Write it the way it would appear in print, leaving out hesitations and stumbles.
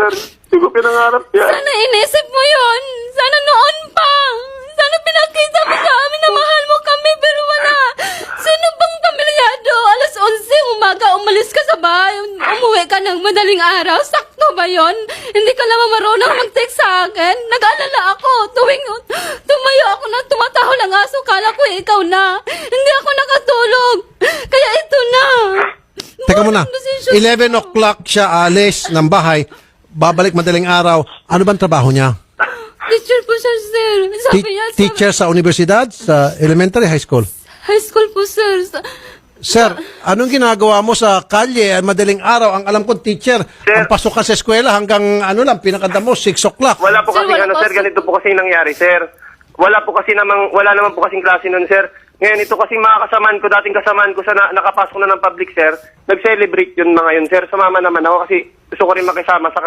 sir. Hindi ko pinangarap yan. Sana inisip mo yun. Sana noon pa. Sana pinakita mo sa amin na mahal mo kami, pero wala. Sino bang pamilyado? Alas 11 umaga, umalis ka sa bahay. Umuwi ka ng madaling araw. Sakto ba yon? Hindi ka naman marunong mag-text sa akin. Nag-alala ako. Tuwing tumayo ako na tumataho ng aso, kala ko ikaw na. Hindi ako nakatulog. Kaya ito na. Teka muna, 11 o'clock siya alis ng bahay, babalik madaling araw. Ano bang trabaho niya? Teacher po siya, sir. Sabi niya, Teacher sa universidad, sa elementary, high school? high school po, sir. Sir, anong ginagawa mo sa kalye madaling araw? Ang alam ko, teacher, Sir. ang pasok ka sa eskwela hanggang pinakadamo, 6 o'clock. Wala po Sir, kasi, wala po, sir, sir. ganito po kasi nangyari, sir. Wala naman po kasing klase nun, sir. Ngayon, ito kasi mga kasamaan ko, dating kasamaan ko sa nakapasok na ng public, sir, nag-celebrate yun mga yun, sir. Sumama naman ako kasi gusto ko rin makisama sa